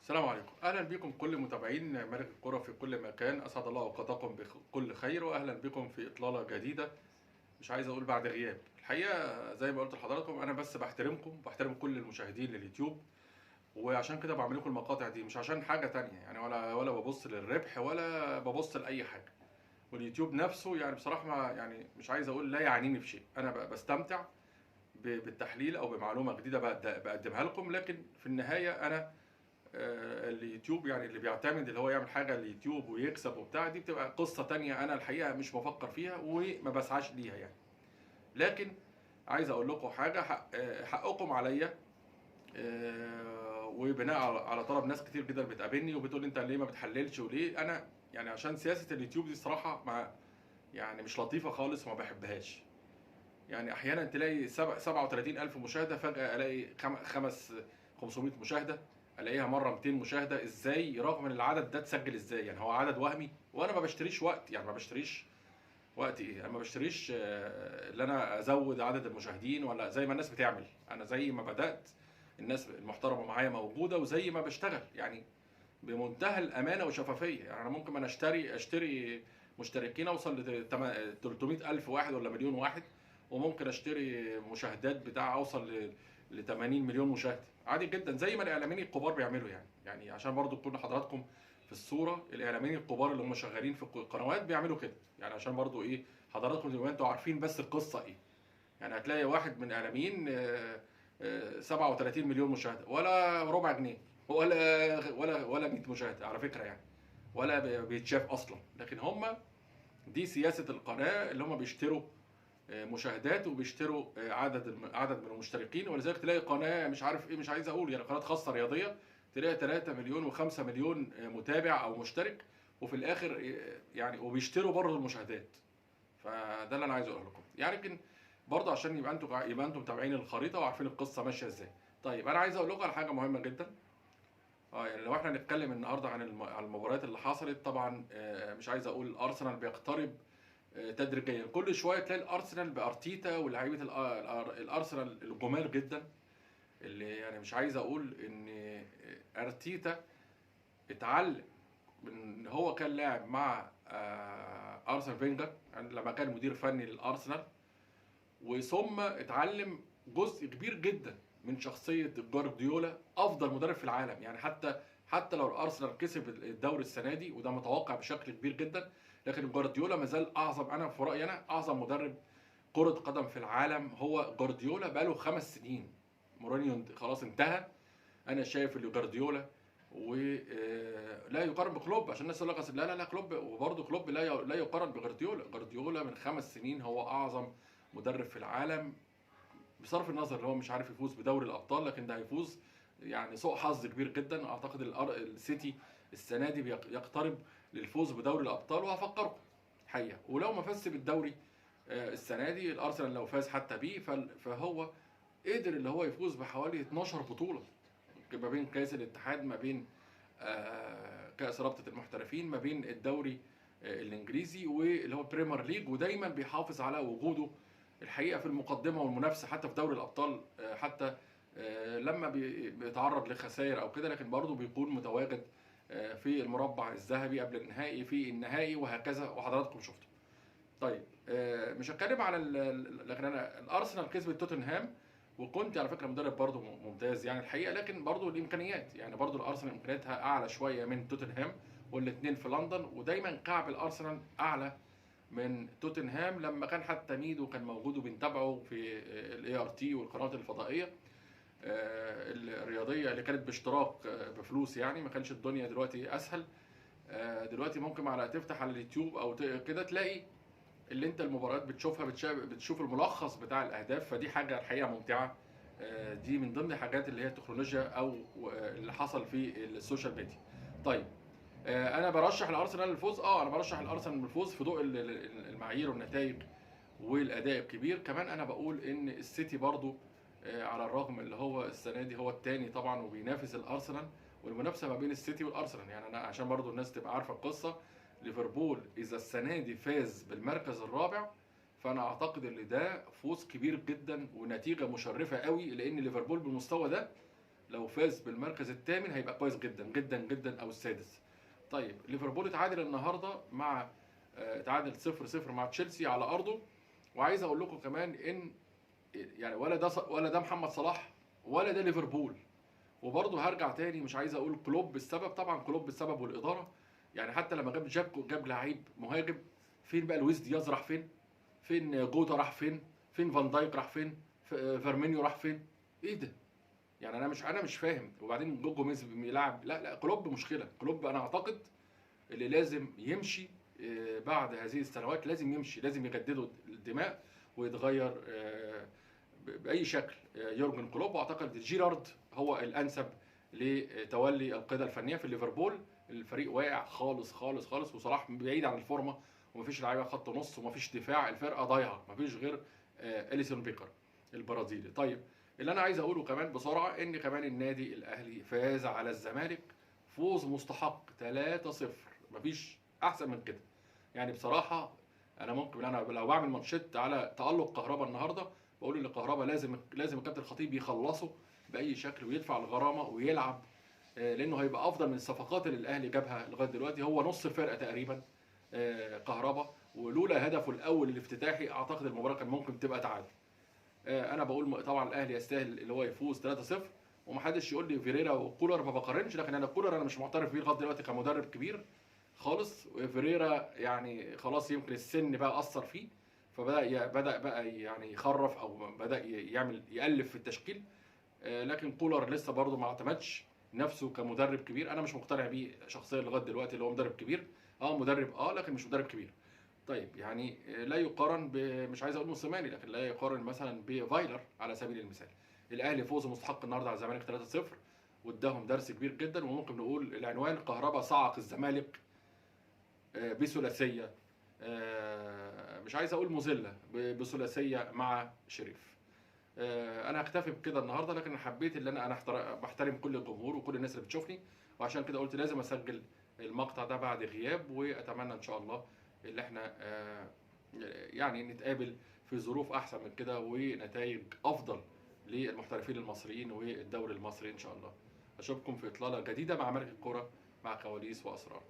السلام عليكم، اهلا بكم كل متابعين ملك الكرة في كل مكان. اسعد الله اوقاتكم بكل خير، واهلا بكم في اطلالة جديدة. مش عايز اقول بعد غياب الحقيقة، زي ما قلت لحضراتكم انا بس بحترم كل المشاهدين لليوتيوب، وعشان كده بعمل لكم المقاطع دي، مش عشان حاجة تانية يعني، ولا ببص للربح ولا ببص لأي حاجة. واليوتيوب نفسه يعني بصراحة ما يعني مش عايز اقول لا يعنيني في شيء، انا بستمتع بالتحليل او بمعلومة جديدة بقدمها لكم، لكن في النهاية انا اليوتيوب يعني اللي بيعتمد اللي هو يعمل حاجه اليوتيوب ويكسب وبتاع، دي بتبقى قصه تانية انا الحقيقه مش بفكر فيها وما بسعاش ليها يعني. لكن عايز اقول لكم حاجه، حقكم عليا. وبناء على طلب ناس كتير جدا بتقابلني وبتقول لي انت ليه ما بتحللش وليه. انا يعني عشان سياسه اليوتيوب دي صراحه ما يعني مش لطيفه خالص وما بحبهاش. يعني احيانا تلاقي 37 الف مشاهده، فجاه الاقي 500 مشاهده، الاقيها مره 200 مشاهده. ازاي رغم ان العدد ده اتسجل ازاي؟ يعني هو عدد وهمي وانا ما بشتريش وقت، يعني ما بشتريش وقت ايه، انا ما بشتريش اللي انا ازود عدد المشاهدين ولا زي ما الناس بتعمل. انا زي ما بدات الناس المحترمه معايا موجوده، وزي ما بشتغل يعني بمنتهى الامانه والشفافيه. يعني انا ممكن انا اشتري مشتركين اوصل ل 300 الف واحد ولا مليون واحد، وممكن اشتري مشاهدات بتاع اوصل ل 80 مليون مشاهد عادي جدا، زي ما الاعلاميين الكبار بيعملوا. يعني عشان برضو تكون حضراتكم في الصوره، الاعلاميين الكبار اللي هم شغالين في القنوات بيعملوا كده. يعني عشان برضو ايه حضراتكم تبقوا انتوا عارفين بس القصه ايه. يعني هتلاقي واحد من الاعلاميين 37 مليون مشاهده ولا ربع جنيه، ولا 100 مشاهده على فكره يعني، ولا بيتشاف اصلا. لكن هم دي سياسه القناه، اللي هم بيشتروا مشاهدات وبيشتروا عدد من المشتركين. ولذلك تلاقي قناه مش عارف ايه، مش عايز اقول يعني قناه خاصه رياضيه، تلاقي 3 مليون و5 مليون متابع او مشترك، وفي الاخر يعني وبيشتروا برضه المشاهدات. فده اللي انا عايز اقوله لكم يعني. يمكن برضه عشان يبقى انتم متابعين الخريطه وعارفين القصه ماشيه ازاي. طيب انا عايز اقول لكم على حاجه مهمه جدا. يعني لو احنا هنتكلم النهارده عن عن المباريات اللي حصلت، طبعا مش عايز اقول الارسنال بيقترب تدريجيا. كل شويه تلاقي الارسنال بارتيتا ولاعيبه الارسنال الجمال جدا، اللي يعني مش عايز اقول ان ارتيتا اتعلم من ان هو كان لاعب مع ارسن فينجر يعني لما كان مدير فني للارسنال، وثم اتعلم جزء كبير جدا من شخصيه جوارديولا افضل مدرب في العالم. يعني حتى لو الارسنال كسب الدوري السنه دي، وده متوقع بشكل كبير جدا، لكن جوارديولا ما زال اعظم، انا في رايي انا اعظم مدرب كره قدم في العالم هو جوارديولا. بقاله 5 سنين، مورينيو خلاص انتهى. انا شايف ان جوارديولا ولا يقارن بكلوب، عشان الناس تقول لك لا كلوب، وبرضه كلوب لا يقارن بجوارديولا. جوارديولا من 5 سنين هو اعظم مدرب في العالم، بصرف النظر اللي هو مش عارف يفوز بدوري الابطال، لكن ده هيفوز. يعني سوء حظ كبير جدا. اعتقد السيتي السنه دي يقترب للفوز بدوري الابطال، وهفكركم حقيقه. ولو ما فازش بالدوري السنه دي، الارسنال لو فاز حتى بيه، فهو قدر اللي هو يفوز بحوالي 12 بطوله، ما بين كاس الاتحاد، ما بين كاس رابطه المحترفين، ما بين الدوري الانجليزي واللي هو بريمير ليج. ودايما بيحافظ على وجوده الحقيقه في المقدمه والمنافسه حتى في دوري الابطال. حتى لما بيتعرض لخسائر او كده، لكن برضه بيكون متواجد في المربع الذهبي قبل النهائي، في النهائي، وهكذا، وحضراتكم شفتوا. طيب مش هتكلم على لكن انا الارسنال كسبت توتنهام، وكنت على فكره مدرب برضه ممتاز يعني الحقيقه، لكن برضه الامكانيات يعني برضه الارسنال امكانياتها اعلى شويه من توتنهام، والاثنين في لندن. ودايما كعب الارسنال اعلى من توتنهام، لما كان حتى ميدو كان موجود وبنتابعه في الاي ار تي والقنوات الفضائيه الرياضيه اللي كانت باشتراك بفلوس. يعني ما كانش الدنيا دلوقتي اسهل. دلوقتي ممكن على تفتح على اليوتيوب او كده تلاقي اللي انت المباريات بتشوفها، بتشوف الملخص بتاع الاهداف. فدي حاجه الحقيقه ممتعه. دي من ضمن الحاجات اللي هي التكنولوجيا او اللي حصل في السوشيال ميديا. طيب انا برشح الارسنال للفوز. انا برشح الارسنال للفوز في ضوء المعايير والنتائج والاداء الكبير. كمان انا بقول ان السيتي برضو على الرغم اللي هو السنه دي هو الثاني طبعا وبينافس الارسنال، والمنافسه ما بين السيتي والارسنال. يعني انا عشان برضو الناس تبقى عارفه القصه، ليفربول اذا السنه دي فاز بالمركز الرابع، فانا اعتقد ان ده فوز كبير جدا ونتيجه مشرفه قوي، لان ليفربول بالمستوى ده لو فاز بالمركز الثامن هيبقى كويس جدا جدا جدا، او السادس. طيب ليفربول اتعادل النهارده مع اتعادل 0-0 مع تشيلسي على ارضه. وعايز اقول لكم كمان ان يعني ولا ده محمد صلاح ولا ده ليفربول. وبرضه هرجع تاني، مش عايز اقول كلوب السبب، طبعا كلوب السبب والاداره. يعني حتى لما جاب لعيب مهاجم، فين بقى لويس دياز؟ راح فين؟ فين جوتا؟ راح فين؟ فين فان دايك؟ راح فين؟ فيرمينيو راح فين؟ ايه ده؟ يعني انا مش فاهم. وبعدين جوجو ميز بيلعب، لا كلوب مشكله. كلوب انا اعتقد اللي لازم يمشي بعد هذه السنوات، لازم يمشي، لازم يجددوا الدماء ويتغير باي شكل يورجن كلوب. واعتقد جيرارد هو الانسب لتولي القياده الفنيه في ليفربول. الفريق واقع خالص خالص خالص، وصلاح بعيد عن الفورمه، ومفيش لعيبه خط نص، ومفيش دفاع، الفرقه ضايعه، مفيش غير اليسون بيكر البرازيلي. طيب اللي انا عايز اقوله كمان بسرعه ان كمان النادي الاهلي فاز على الزمالك فوز مستحق 3-0. مفيش احسن من كده. يعني بصراحه انا ممكن انا لو بعمل مانشيت على تالق كهربا النهارده، بقول ان كهربا لازم الكابتن الخطيب يخلصه باي شكل ويدفع الغرامه ويلعب، لانه هيبقى افضل من الصفقات اللي الاهلي جابها لغايه دلوقتي. هو نص الفرقه تقريبا كهربا، ولولا هدفه الاول الافتتاحي اعتقد المباراه كان ممكن تبقى تعادل. انا بقول طبعا الاهلي يستاهل اللي هو يفوز 3-0. ومحدش يقول لي فيريرا وكولر ما بقارنش، لكن انا كولر انا مش معترف بيه لغايه دلوقتي كمدرب كبير خالص. وفيريرا يعني خلاص يمكن السن بقى اثر فيه، فبدا بقى يعني يخرف، او بدا يالف في التشكيل. لكن كولر لسه برضه ما اعتمدش نفسه كمدرب كبير. انا مش مقتنع بيه شخصيا لغايه دلوقتي اللي هو مدرب كبير. مدرب لكن مش مدرب كبير. طيب يعني لا يقارن مش عايز اقول موسيماني، لكن لا يقارن مثلا بفايلر على سبيل المثال. الاهلي فوز مستحق النهارده على الزمالك 3-0، واداهم درس كبير جدا. وممكن نقول العنوان كهربا صعق الزمالك بثلاثيه، مش عايز اقول مذله، بثلاثيه مع شريف. انا هكتفي بكده النهارده، لكن حبيت ان انا بحترم كل الجمهور وكل الناس اللي بتشوفني، وعشان كده قلت لازم اسجل المقطع ده بعد غياب. واتمنى ان شاء الله اللي احنا يعني نتقابل في ظروف احسن من كده ونتائج افضل للمحترفين المصريين والدوري المصري ان شاء الله. اشوفكم في اطلاله جديده مع ملك الكوره، مع كواليس واسرار.